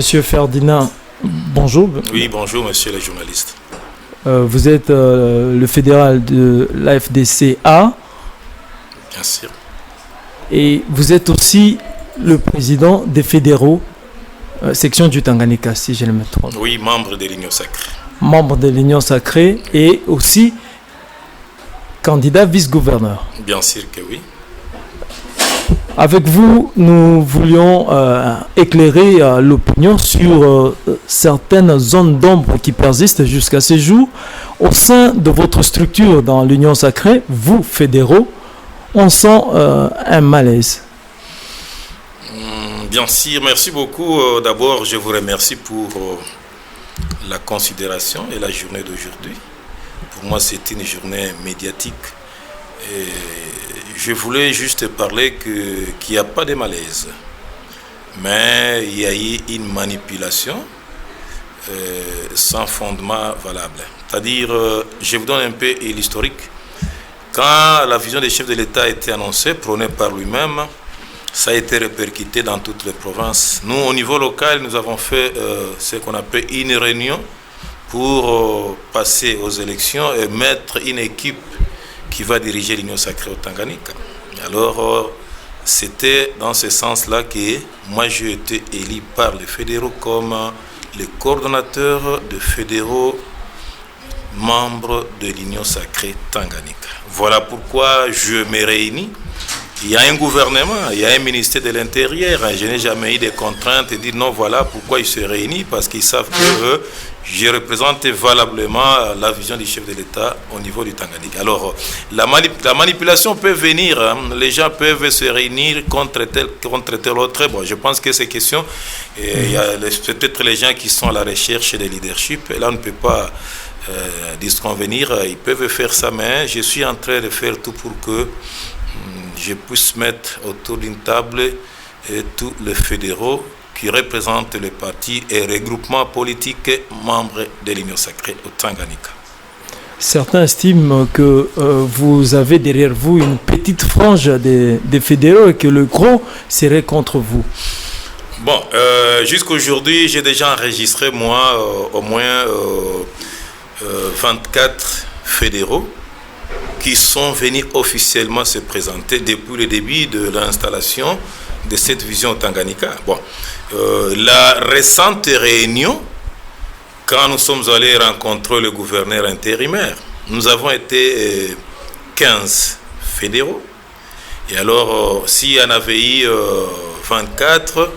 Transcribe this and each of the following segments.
Monsieur Ferdinand, bonjour. Oui, bonjour, monsieur le journaliste. Vous êtes le fédéral de l'AFDCA. Bien sûr. Et vous êtes aussi le président des fédéraux, section du Tanganyika, si je ne me trompe. Oui, membre de l'Union Sacrée. Membre de l'Union Sacrée et aussi candidat vice-gouverneur. Bien sûr que oui. Avec vous, nous voulions éclairer l'opinion sur certaines zones d'ombre qui persistent jusqu'à ce jour. Au sein de votre structure dans l'Union Sacrée, vous, fédéraux, on sent un malaise. Bien sûr, merci beaucoup. D'abord, je vous remercie pour la considération et la journée d'aujourd'hui. Pour moi, c'est une journée médiatique. Et je voulais juste parler qu'il n'y a pas de malaise. Mais il y a eu une manipulation sans fondement valable. C'est-à-dire, je vous donne un peu l'historique. Quand la vision des chefs de l'État a été annoncée, prônée par lui-même, ça a été répercuté dans toutes les provinces. Nous, au niveau local, nous avons fait ce qu'on appelle une réunion pour passer aux élections et mettre une équipe qui va diriger l'Union Sacrée au Tanganyika. Alors, c'était dans ce sens-là que moi, j'ai été élu par les fédéraux comme le coordonnateur de fédéraux membres de l'Union Sacrée Tanganyika. Voilà pourquoi je me réunis. Il y a un gouvernement, il y a un ministère de l'Intérieur. Je n'ai jamais eu de contraintes et dire non, voilà pourquoi ils se réunissent, parce qu'ils savent que je représente valablement la vision du chef de l'État au niveau du Tanganyika. Alors, la manipulation peut venir, hein. Les gens peuvent se réunir contre tel autre. Bon, je pense que ces questions, il y a peut-être les gens qui sont à la recherche des leadership. Et là, on ne peut pas disconvenir. Ils peuvent faire ça, mais je suis en train de faire tout pour que je puisse mettre autour d'une table tous les fédéraux qui représentent les partis et regroupements politiques membres de l'Union Sacrée au Tanganyika. Certains estiment que vous avez derrière vous une petite frange des fédéraux et que le gros serait contre vous. Bon, jusqu'aujourd'hui, j'ai déjà enregistré, moi, au moins 24 fédéraux qui sont venus officiellement se présenter depuis le début de l'installation de cette vision au Tanganyika. Bon, la récente réunion, quand nous sommes allés rencontrer le gouverneur intérimaire, nous avons été 15 fédéraux. Et alors, s'il y en avait eu 24,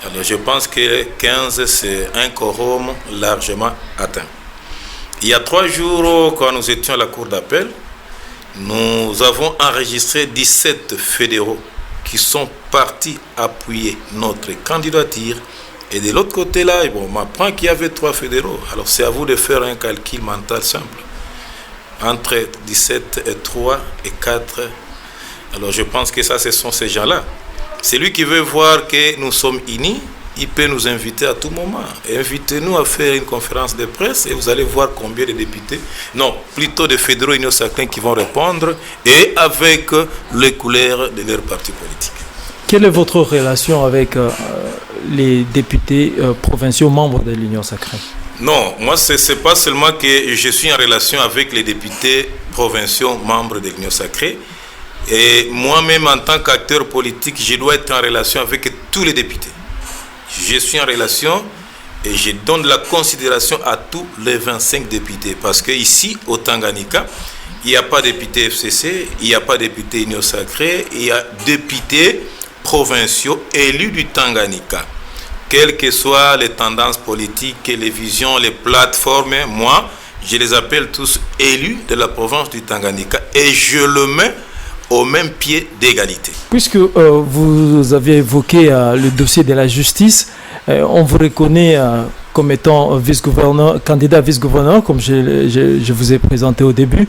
alors je pense que 15, c'est un quorum largement atteint. Il y a 3 jours, quand nous étions à la cour d'appel, nous avons enregistré 17 fédéraux qui sont partis appuyer notre candidature. Et de l'autre côté là, bon, on m'apprend qu'il y avait 3 fédéraux. Alors c'est à vous de faire un calcul mental simple. Entre 17 et 3 et 4. Alors je pense que ça, ce sont ces gens-là. Celui qui veut voir que nous sommes unis, il peut nous inviter à tout moment. Invitez-nous à faire une conférence de presse et vous allez voir combien de députés, non, plutôt de fédéraux Union Sacrée qui vont répondre et avec les couleurs de leur parti politique. Quelle est votre relation avec les députés provinciaux membres de l'Union Sacrée? Non, moi, ce n'est pas seulement que je suis en relation avec les députés provinciaux membres de l'Union Sacrée. Et moi-même, en tant qu'acteur politique, je dois être en relation avec tous les députés. Je suis en relation et je donne la considération à tous les 25 députés. Parce qu'ici, au Tanganyika, il n'y a pas de député FCC, il n'y a pas de député Union Sacrée, il y a députés provinciaux élus du Tanganyika. Quelles que soient les tendances politiques, les visions, les plateformes, moi, je les appelle tous élus de la province du Tanganyika et je le mets au même pied d'égalité. Puisque vous avez évoqué le dossier de la justice, on vous reconnaît comme étant vice-gouverneur, candidat vice-gouverneur, comme je vous ai présenté au début.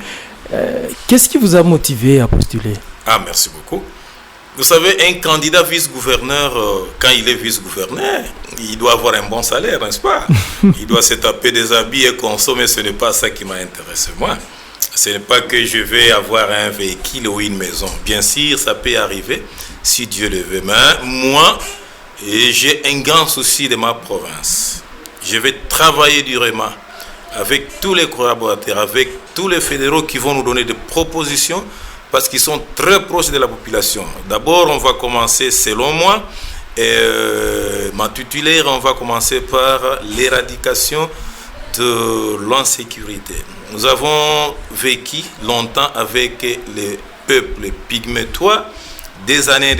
Qu'est-ce qui vous a motivé à postuler? Ah, merci beaucoup. Vous savez, un candidat vice-gouverneur, quand il est vice-gouverneur, il doit avoir un bon salaire, n'est-ce pas? Il doit se taper des habits et consommer, ce n'est pas ça qui m'a intéressé moi. Ce n'est pas que je vais avoir un véhicule ou une maison. Bien sûr, ça peut arriver, si Dieu le veut. Mais moi, Et j'ai un grand souci de ma province. Je vais travailler durement avec tous les collaborateurs, avec tous les fédéraux qui vont nous donner des propositions parce qu'ils sont très proches de la population. D'abord, on va commencer, selon moi, ma titulaire, on va commencer par l'éradication de l'insécurité. Nous avons vécu longtemps avec les peuples pygmétois, des années.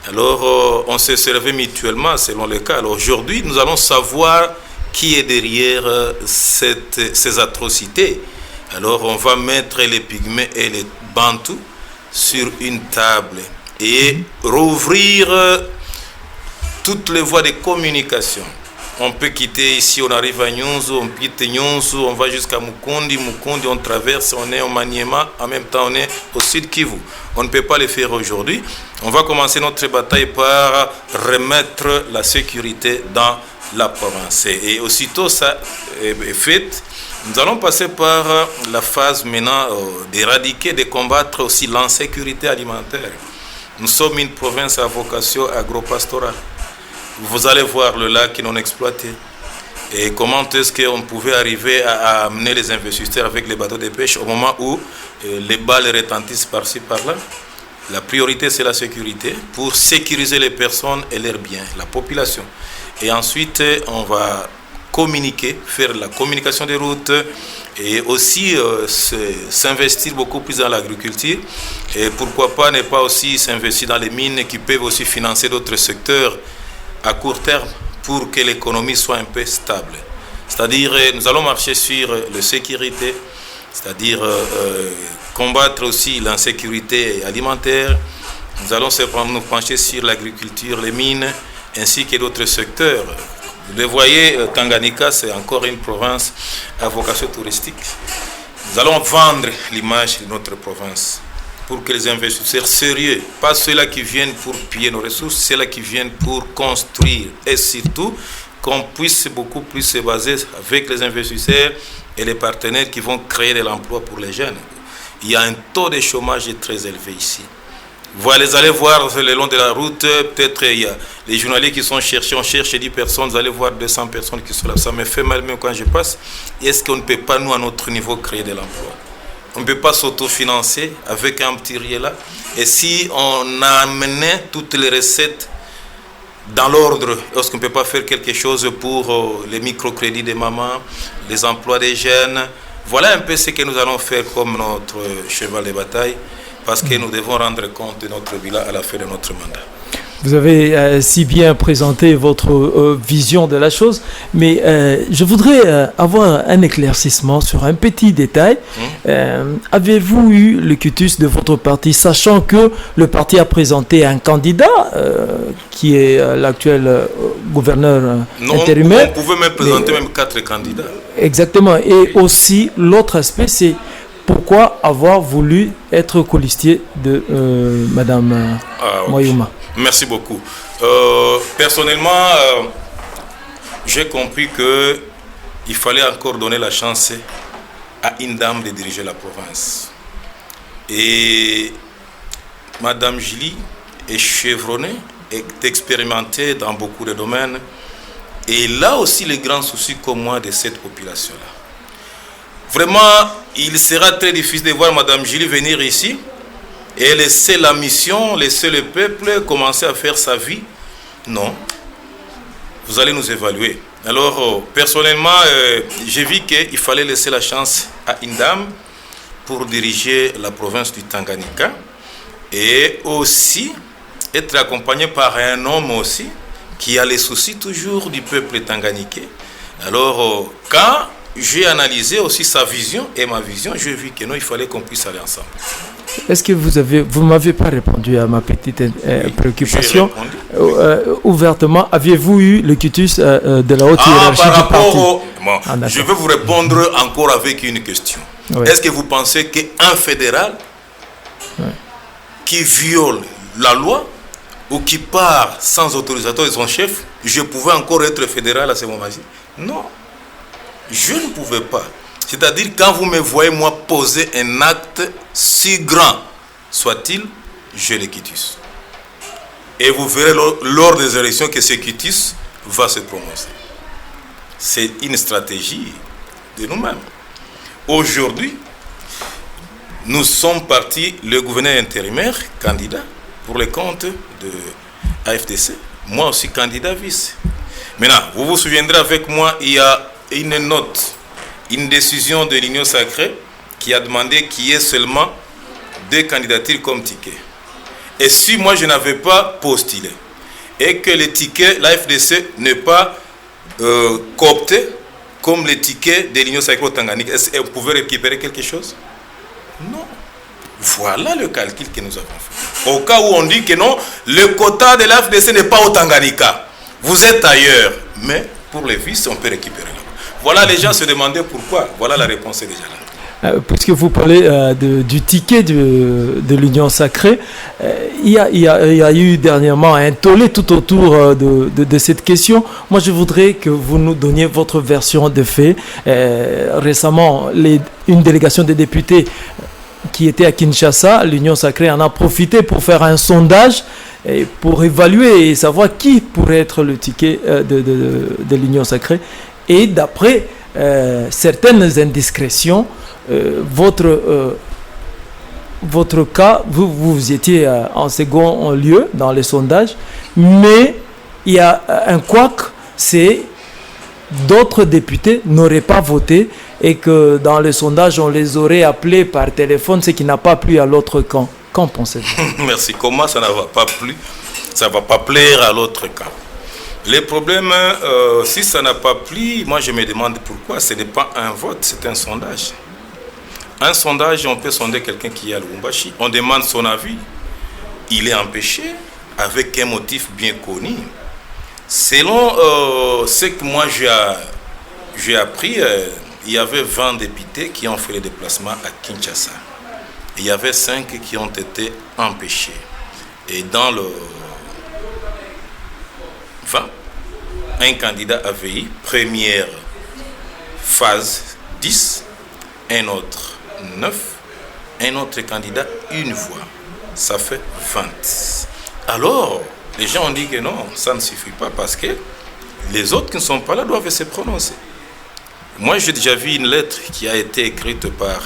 Alors, on se servait mutuellement selon le cas. Alors, aujourd'hui, nous allons savoir qui est derrière ces atrocités. Alors, on va mettre les pygmées et les bantous sur une table et rouvrir toutes les voies de communication. On peut quitter ici, on arrive à Nyonzo, on quitte Nyonzo, on va jusqu'à Mukundi, on traverse, on est au Maniema, en même temps on est au sud Kivu. On ne peut pas le faire aujourd'hui. On va commencer notre bataille par remettre la sécurité dans la province. Et aussitôt ça est fait, nous allons passer par la phase maintenant d'éradiquer, de combattre aussi l'insécurité alimentaire. Nous sommes une province à vocation agro-pastorale. Vous allez voir le lac non exploité. Et comment est-ce qu'on pouvait arriver à amener les investisseurs avec les bateaux de pêche au moment où les balles retentissent par-ci, par-là. La priorité, c'est la sécurité pour sécuriser les personnes et leurs biens, la population. Et ensuite, on va communiquer, faire la communication des routes et aussi s'investir beaucoup plus dans l'agriculture. Et pourquoi pas ne pas aussi s'investir dans les mines qui peuvent aussi financer d'autres secteurs à court terme pour que l'économie soit un peu stable. C'est-à-dire, nous allons marcher sur la sécurité, c'est-à-dire combattre aussi l'insécurité alimentaire. Nous allons nous pencher sur l'agriculture, les mines, ainsi que d'autres secteurs. Vous le voyez, Tanganyika, c'est encore une province à vocation touristique. Nous allons vendre l'image de notre province pour que les investisseurs sérieux, pas ceux-là qui viennent pour piller nos ressources, ceux-là qui viennent pour construire. Et surtout, qu'on puisse beaucoup plus se baser avec les investisseurs et les partenaires qui vont créer de l'emploi pour les jeunes. Il y a un taux de chômage très élevé ici. Vous allez voir le long de la route, peut-être il y a les journalistes qui sont cherchés, on cherche 10 personnes, vous allez voir 200 personnes qui sont là. Ça me fait mal même quand je passe. Est-ce qu'on ne peut pas, nous, à notre niveau, créer de l'emploi? On ne peut pas s'autofinancer avec un petit riz là. Et si on amenait toutes les recettes dans l'ordre, est-ce qu'on ne peut pas faire quelque chose pour les microcrédits des mamans, les emplois des jeunes? Voilà un peu ce que nous allons faire comme notre cheval de bataille, parce que nous devons rendre compte de notre bilan à la fin de notre mandat. Vous avez si bien présenté votre vision de la chose, mais je voudrais avoir un éclaircissement sur un petit détail. Avez-vous eu le quitus de votre parti, sachant que le parti a présenté un candidat qui est l'actuel gouverneur intérimaire? On pouvait même présenter même 4 candidats. Exactement. Et aussi, l'autre aspect, c'est pourquoi avoir voulu être colistier de Madame Moyouma? Merci beaucoup. Personnellement, j'ai compris qu'il fallait encore donner la chance à une dame de diriger la province. Et Madame Julie est chevronnée, est expérimentée dans beaucoup de domaines. Et là aussi, le grand souci comme moi de cette population-là. Vraiment, il sera très difficile de voir Madame Julie venir ici et laisser la mission, laisser le peuple commencer à faire sa vie. Non. Vous allez nous évaluer. Alors, personnellement, j'ai vu qu'il fallait laisser la chance à une dame pour diriger la province du Tanganyika et aussi être accompagné par un homme aussi qui a les soucis toujours du peuple tanganyikais. Alors, quand j'ai analysé aussi sa vision et ma vision, j'ai vu que non, il fallait qu'on puisse aller ensemble. Est-ce que vous m'avez pas répondu à ma petite préoccupation ouvertement? Aviez-vous eu le quitus de la haute hiérarchie du parti? Je vais vous répondre encore avec une question. Oui. Est-ce que vous pensez qu'un fédéral qui viole la loi ou qui part sans autorisation de son chef, je pouvais encore être fédéral à ce moment-ci? Non, je ne pouvais pas. C'est-à-dire, quand vous me voyez, moi, poser un acte si grand soit-il, je le quitus. Et vous verrez lors des élections que Sécutis va se prononcer. C'est une stratégie de nous-mêmes. Aujourd'hui, nous sommes partis, le gouverneur intérimaire, candidat pour les comptes de AFDC. Moi aussi, candidat vice. Maintenant, vous vous souviendrez avec moi, il y a une note, une décision de l'Union sacrée qui a demandé qu'il y ait seulement 2 candidatures comme ticket. Et si moi je n'avais pas postulé et que le ticket, l'AFDC n'est pas coopté comme le ticket de l'Union sacrée au Tanganyika, est-ce qu'on pouvait récupérer quelque chose? Non. Voilà le calcul que nous avons fait. Au cas où on dit que non, le quota de l'AFDC n'est pas au Tanganyika. Vous êtes ailleurs. Mais pour les vices, on peut récupérer là. Voilà, les gens se demandaient pourquoi. Voilà, la réponse est déjà là. Puisque vous parlez du ticket de l'Union sacrée, il y a eu dernièrement un tollé tout autour de cette question. Moi, je voudrais que vous nous donniez votre version de fait. Récemment, une délégation de députés qui était à Kinshasa, l'Union sacrée en a profité pour faire un sondage et pour évaluer et savoir qui pourrait être le ticket de l'Union sacrée. Et d'après certaines indiscrétions, votre cas, vous étiez en second lieu dans les sondages, mais il y a un couac, c'est d'autres députés n'auraient pas voté et que dans le sondage, on les aurait appelés par téléphone, ce qui n'a pas plu à l'autre camp. Qu'en pensez-vous? Merci. Comment ça ne va pas plu? Ça ne va pas plaire à l'autre camp. Les problèmes, si ça n'a pas plu, moi je me demande pourquoi. Ce n'est pas un vote, c'est un sondage. Un sondage, on peut sonder quelqu'un qui est à Lubumbashi. On demande son avis. Il est empêché avec un motif bien connu. Selon ce que moi j'ai appris, il y avait 20 députés qui ont fait le déplacement à Kinshasa. Il y avait 5 qui ont été empêchés. Et dans le 20, un candidat avait eu première phase 10, un autre 9, un autre candidat une voix. Ça fait 20. Alors, les gens ont dit que non, ça ne suffit pas parce que les autres qui ne sont pas là doivent se prononcer. Moi, j'ai déjà vu une lettre qui a été écrite par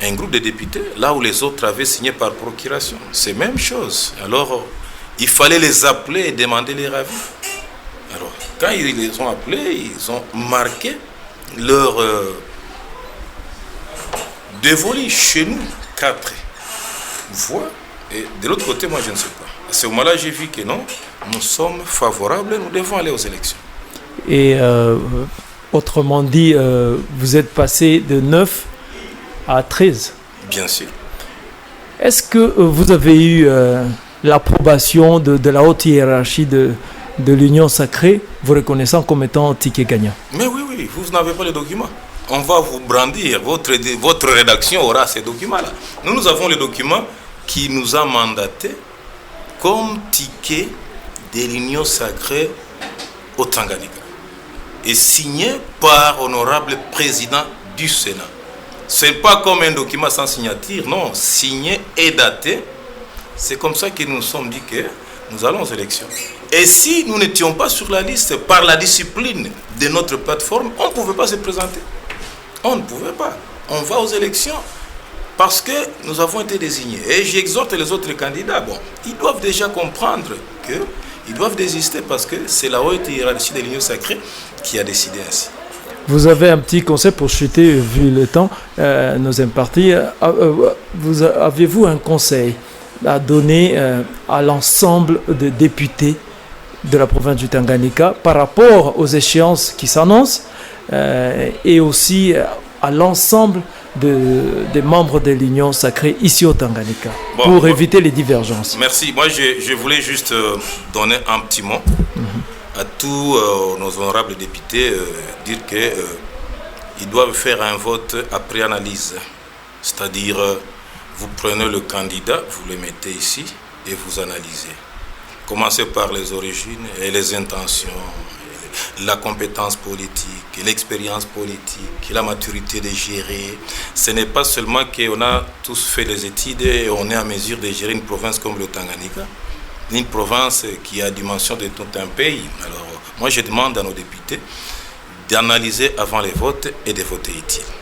un groupe de députés, là où les autres avaient signé par procuration. C'est la même chose. Alors, il fallait les appeler et demander leur avis. Alors, quand ils les ont appelés, ils ont marqué leur dévolu chez nous 4 voix. Et de l'autre côté, moi, je ne sais pas. À ce moment-là, j'ai vu que non, nous sommes favorables, nous devons aller aux élections. Et autrement dit, vous êtes passé de 9 à 13. Bien sûr. Est-ce que vous avez eu l'approbation de la haute hiérarchie de l'Union sacrée, vous reconnaissant comme étant ticket gagnant? Mais oui, vous n'avez pas les documents. On va vous brandir, votre rédaction aura ces documents-là. Nous avons les documents qui nous a mandatés comme ticket de l'Union sacrée au Tanganyika. Et signé par honorable président du Sénat. Ce n'est pas comme un document sans signature, non, signé et daté. C'est comme ça que nous nous sommes dit que nous allons aux élections. Et si nous n'étions pas sur la liste par la discipline de notre plateforme, on ne pouvait pas se présenter. On ne pouvait pas. On va aux élections parce que nous avons été désignés. Et j'exhorte les autres candidats, ils doivent déjà comprendre qu'ils doivent désister parce que c'est la haute hiérarchie de l'Union sacrée qui a décidé ainsi. Vous avez un petit conseil pour chuter, vu le temps nous imparti. Avez-vous un conseil à donner à l'ensemble des députés de la province du Tanganyika par rapport aux échéances qui s'annoncent et aussi à l'ensemble des membres de l'Union sacrée ici au Tanganyika pour éviter les divergences? Merci. Moi, je voulais juste donner un petit mot à tous nos honorables députés, dire qu'ils doivent faire un vote après analyse. C'est-à-dire, vous prenez le candidat, vous le mettez ici et vous analysez. Commencez par les origines et les intentions, la compétence politique, l'expérience politique, la maturité de gérer. Ce n'est pas seulement qu'on a tous fait les études et on est en mesure de gérer une province comme le Tanganyika, une province qui a dimension de tout un pays. Alors, moi, je demande à nos députés d'analyser avant les votes et de voter utile.